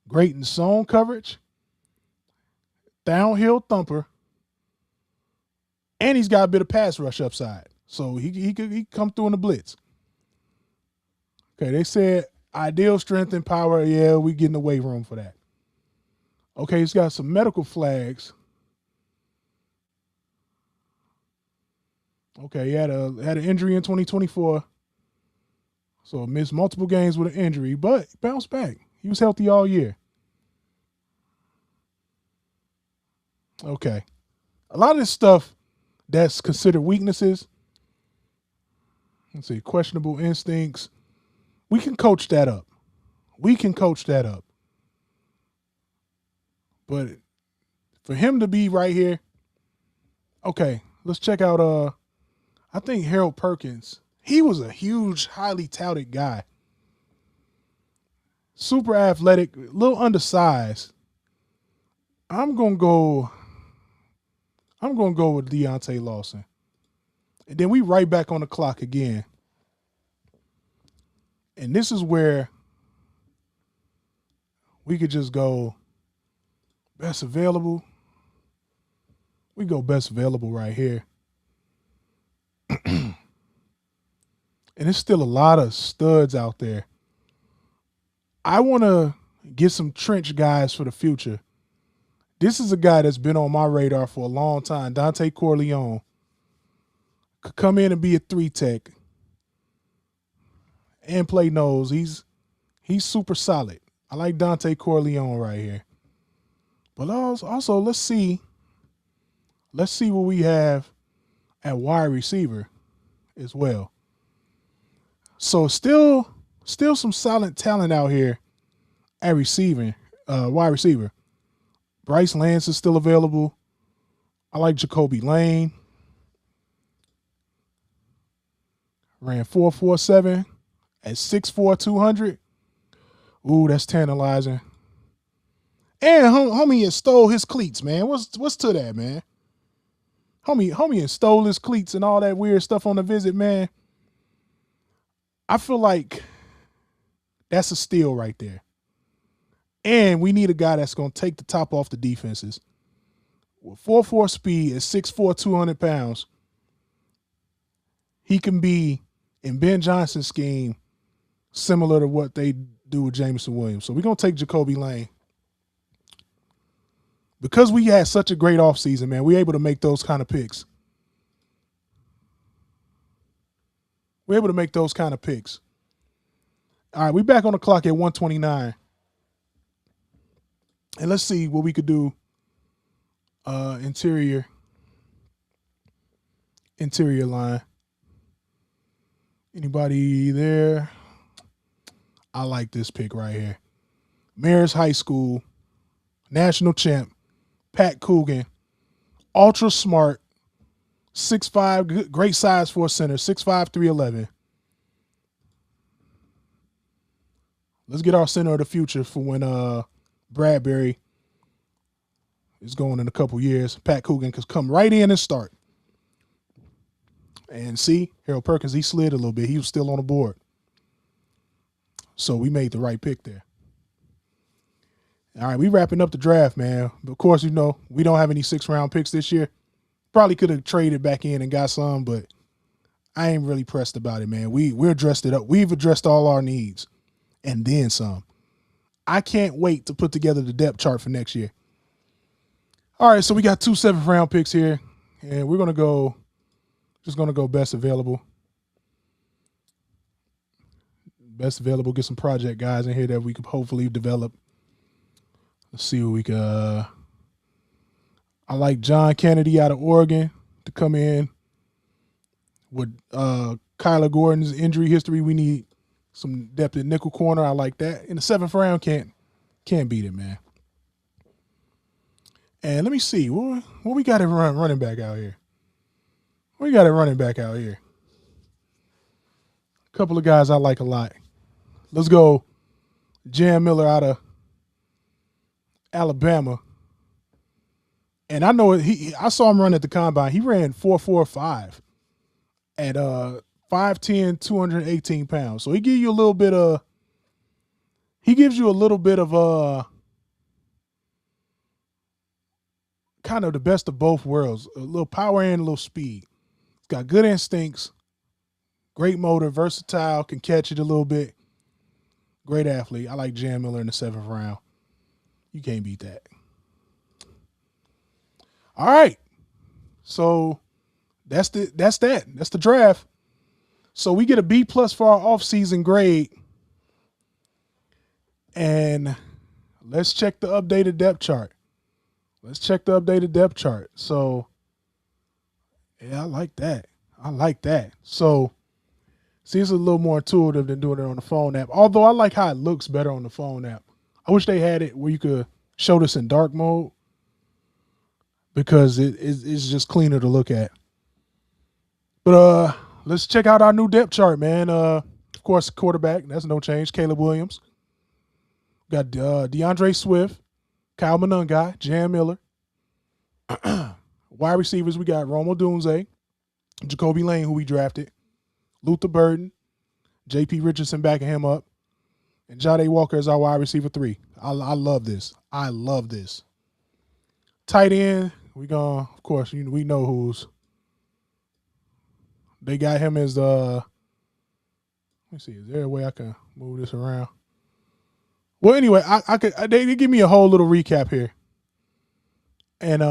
Great in zone coverage. Downhill thumper. And he's got a bit of pass rush upside. So he could come through in the blitz. Okay, they said ideal strength and power. Yeah, we get in the weight room for that. Okay, he's got some medical flags. Okay, he had an injury in 2024. So missed multiple games with an injury, but bounced back. He was healthy all year. Okay. A lot of this stuff that's considered weaknesses. Let's see, questionable instincts. We can coach that up. But for him to be right here, okay, let's check out I think Harold Perkins. He was a huge, highly touted guy. Super athletic, a little undersized. I'm gonna go with Deontay Lawson. And then we right back on the clock again. And this is where we could just go best available. We go best available right here. And there's still a lot of studs out there. I want to get some trench guys for the future. This is a guy that's been on my radar for a long time. Dante Corleone could come in and be a 3-tech and play nose. He's super solid. I like Dante Corleone right here. But also let's see what we have at wide receiver as well. So still some solid talent out here at receiving, wide receiver. Bryce Lance is still available. I like Jacoby Lane. Ran 4.47 at 6'4", 200. Ooh, that's tantalizing. And homie had stole his cleats, man. What's to that, man? Homie had stole his cleats and all that weird stuff on the visit, man. I feel like that's a steal right there. And we need a guy that's going to take the top off the defenses. With 4.4 speed at 6'4", 200 pounds, he can be, in Ben Johnson's scheme, similar to what they do with Jameson Williams. So we're going to take Jacoby Lane. Because we had such a great offseason, man, we're able to make those kind of picks. We're able to make those kind of picks. All right, we back on the clock at 129. And let's see what we could do interior line. Anybody there? I like this pick right here. Marist High School, national champ, Pat Coogan, ultra smart, 6'5", great size for a center, 6'5", 311. Let's get our center of the future for when Bradbury is going in a couple years. Pat Coogan could come right in and start. And see, Harold Perkins, he slid a little bit. He was still on the board. So we made the right pick there. All right, we wrapping up the draft, man. But of course, you know, we don't have any 6th-round picks this year. Probably could have traded back in and got some, but I ain't really pressed about it, man. We're addressed it up. We've addressed all our needs and then some. I can't wait to put together the depth chart for next year. All right, so we got 2 7th-round picks here, and we're just gonna go best available. Best available. Get some project guys in here that we could hopefully develop. Let's see what we could. I like John Kennedy out of Oregon to come in. With Kyler Gordon's injury history, we need some depth at nickel corner. I like that. In the 7th round, can't beat it, man. And let me see what we got at running back out here. We got a running back out here. A couple of guys I like a lot. Let's go, Jam Miller out of Alabama. And I know I saw him run at the combine. He ran 4.45 at 5'10", 218 pounds. So he gives you a little bit of kind of the best of both worlds. A little power and a little speed. He's got good instincts, great motor, versatile, can catch it a little bit. Great athlete. I like Jam Miller in the 7th round. You can't beat that. All right. So that's the draft. So we get a B+ for our offseason grade. And let's check the updated depth chart. So yeah, I like that. So see, it's a little more intuitive than doing it on the phone app. Although I like how it looks better on the phone app. I wish they had it where you could show this in dark mode because it's just cleaner to look at. But let's check out our new depth chart, man. Of course, quarterback, that's no change. Caleb Williams. Got DeAndre Swift, Kyle Monangai, Jam Miller. Wide receivers, we got Rome Odunze, Jacoby Lane, who we drafted, Luther Burden, J.P. Richardson backing him up, and Jade Walker is our wide receiver 3. I love this. Tight end, of course, we know who's. They got him as let me see, is there a way I can move this around? Well, anyway, they give me a whole little recap here. And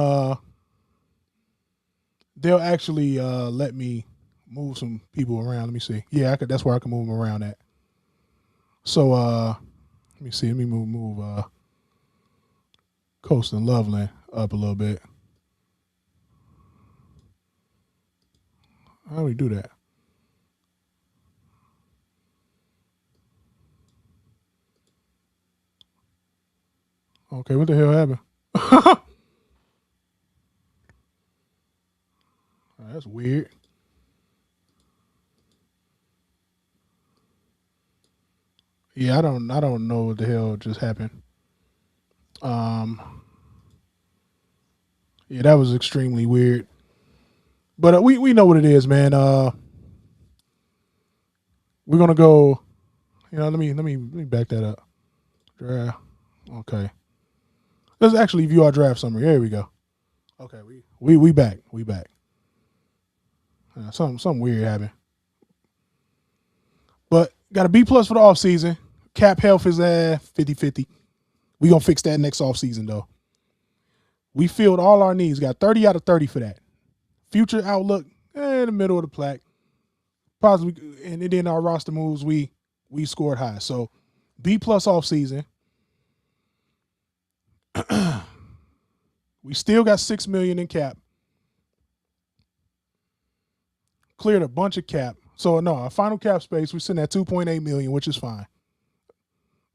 they'll actually let me move some people around. Let me see. Yeah, that's where I can move them around at. So let me see. Let me move Coast and Loveland up a little bit. How do we do that? Okay, what the hell happened? That's weird. Yeah, I don't know what the hell just happened. Um, yeah, that was extremely weird. But we know what it is, man. We're gonna go. You know, let me back that up. Draft. Okay. Let's actually view our draft summary. There we go. Okay, we back. We back. Something weird happened. But got a B plus for the off season. Cap health is at 50-50. We gonna fix that next off season though. We filled all our needs. Got 30 out of 30 for that. Future outlook, in the middle of the plaque. Possibly, and then our roster moves, we scored high. So B plus off season. We still got $6 million in cap. Cleared a bunch of cap. So no, our final cap space, we're sitting at 2.8 million, which is fine.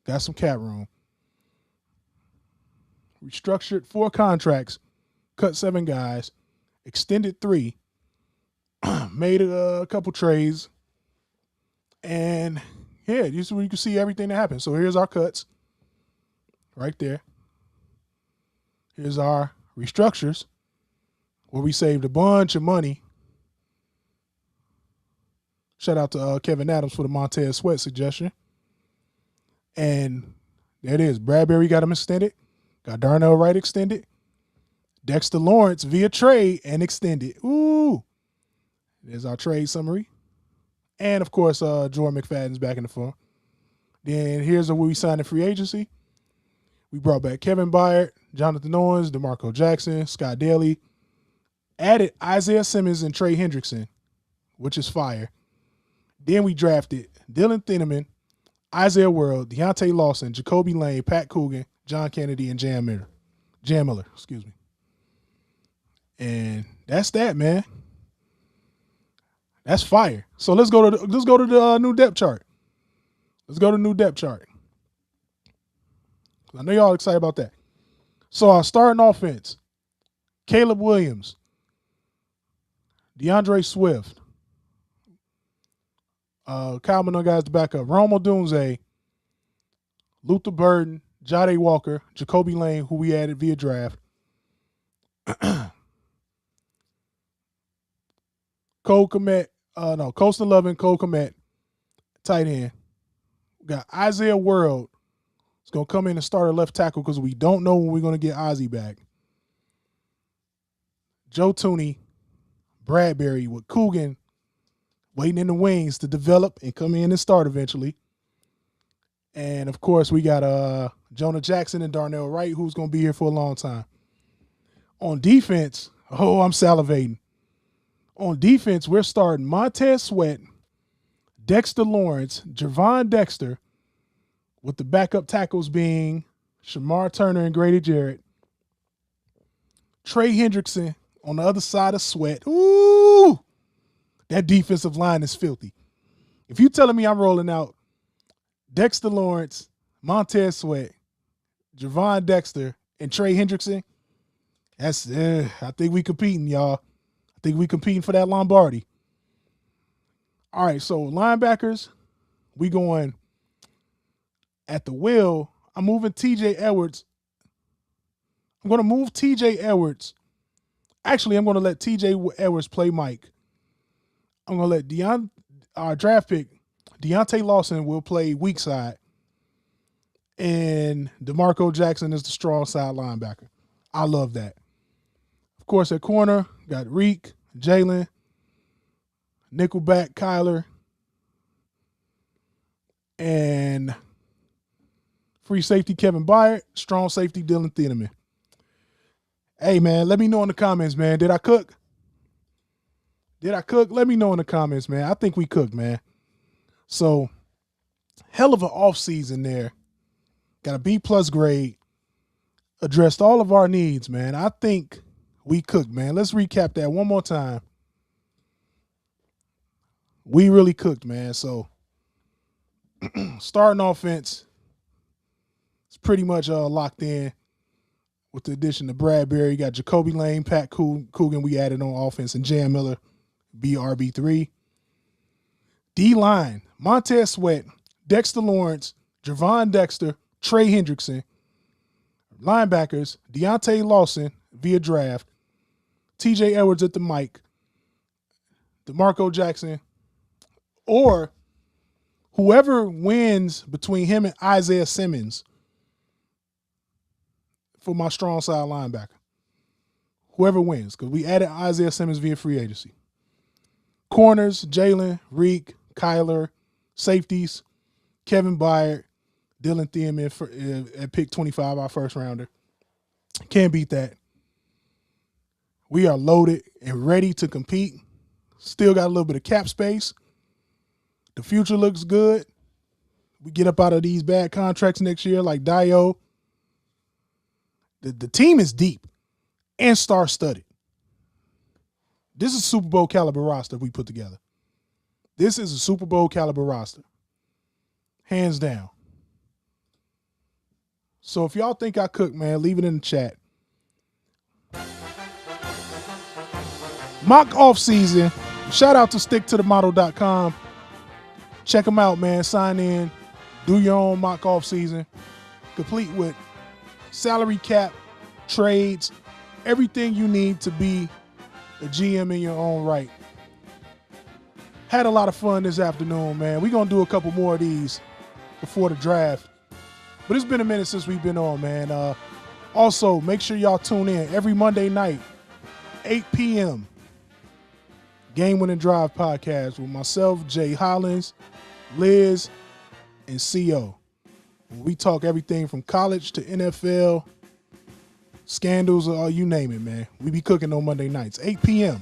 Got some cap room. Restructured 4 contracts, cut 7 guys, extended 3, made a couple trades, and yeah, this is where you can see everything that happened. So here's our cuts, right there. Here's our restructures, where we saved a bunch of money. Shout out to Kevin Adams for the Montez Sweat suggestion. And there it is. Bradbury got him extended. Got Darnell Wright extended. Dexter Lawrence via trade and extended. Ooh. There's our trade summary. And, of course, Jordan McFadden's back in the form. Then here's where we signed in free agency. We brought back Kevin Byard, Jonathan Owens, DeMarco Jackson, Scott Daly. Added Isaiah Simmons and Trey Hendrickson, which is fire. Then we drafted Dylan Thieneman, Isaiah World, Deontay Lawson, Jacoby Lane, Pat Coogan, John Kennedy, and Jam Miller, excuse me. And that's that, man. That's fire. So let's go to the new depth chart. Let's go to the new depth chart. I know y'all excited about that. So our starting offense: Caleb Williams, DeAndre Swift, Kyle Minogue guys to back up, Rome Odunze, Luther Burden, Jade Walker, Jacoby Lane, who we added via draft, Colston Lovin, Cole Kmet, tight end. We got Isaiah World. He's going to come in and start at left tackle because we don't know when we're going to get Ozzie back. Joe Tooney, Bradbury with Coogan waiting in the wings to develop and come in and start eventually. And, of course, we got Jonah Jackson and Darnell Wright, who's going to be here for a long time. On defense, I'm salivating. On defense, we're starting Montez Sweat, Dexter Lawrence, Javon Dexter, with the backup tackles being Shamar Turner and Grady Jarrett. Trey Hendrickson on the other side of Sweat. Ooh, that defensive line is filthy. If you're telling me I'm rolling out Dexter Lawrence, Montez Sweat, Javon Dexter, and Trey Hendrickson, that's I think we competing, y'all. I think we competing for that Lombardi. All right, so linebackers, we going at the will. I'm moving TJ Edwards. I'm going to move TJ Edwards. Actually, I'm going to let TJ Edwards play Mike. I'm going to let our draft pick, Deontay Lawson, will play weak side. And DeMarco Jackson is the strong side linebacker. I love that. Of course, at corner, got Reek, Jalen, nickelback Kyler, and free safety Kevin Byard, strong safety Dylan Thieneman. Hey, man, let me know in the comments, man. Did I cook? Let me know in the comments, man. I think we cooked, man. So, hell of an offseason there. Got a B-plus grade. Addressed all of our needs, man. I think we cooked, man. Let's recap that one more time. We really cooked, man. So, starting offense, it's pretty much locked in with the addition of Bradbury. You got Jacoby Lane, Pat Coogan we added on offense, and Jam Miller, BRB3. D-line, Montez Sweat, Dexter Lawrence, Javon Dexter, Trey Hendrickson. Linebackers, Deontay Lawson via draft, TJ Edwards at the mic, DeMarco Jackson, or whoever wins between him and Isaiah Simmons for my strong side linebacker. Whoever wins, because we added Isaiah Simmons via free agency. Corners, Jalen, Reek, Kyler. Safeties, Kevin Byard, Dylan Thiemann at pick 25, our first rounder. Can't beat that. We are loaded and ready to compete. Still got a little bit of cap space. The future looks good. We get up out of these bad contracts next year like Dio. The team is deep and star-studded. This is a Super Bowl caliber roster we put together. This is a Super Bowl caliber roster. Hands down. So if y'all think I cook, man, leave it in the chat. Mock off season. Shout out to sticktothemodel.com. Check them out, man. Sign in. Do your own mock off season. Complete with salary cap, trades, everything you need to be a GM in your own right. Had a lot of fun this afternoon, man. We're going to do a couple more of these before the draft. But it's been a minute since we've been on, man. Also, make sure y'all tune in every Monday night, 8 p.m. Game Winning Drive podcast with myself, Jay Hollins, Liz, and CO. We talk everything from college to NFL, scandals, or you name it, man. We be cooking on Monday nights, 8 p.m.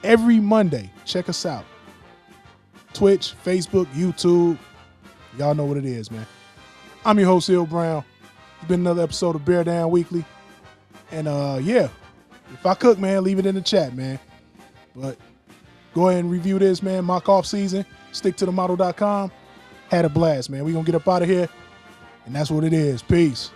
every Monday. Check us out. Twitch, Facebook, YouTube. Y'all know what it is, man. I'm your host, Hill Brown. It's been another episode of Bear Down Weekly. And, yeah, if I cook, man, leave it in the chat, man. But go ahead and review this, man. Mock off season. Sticktothemodel.com. Had a blast, man. We're going to get up out of here. And that's what it is. Peace.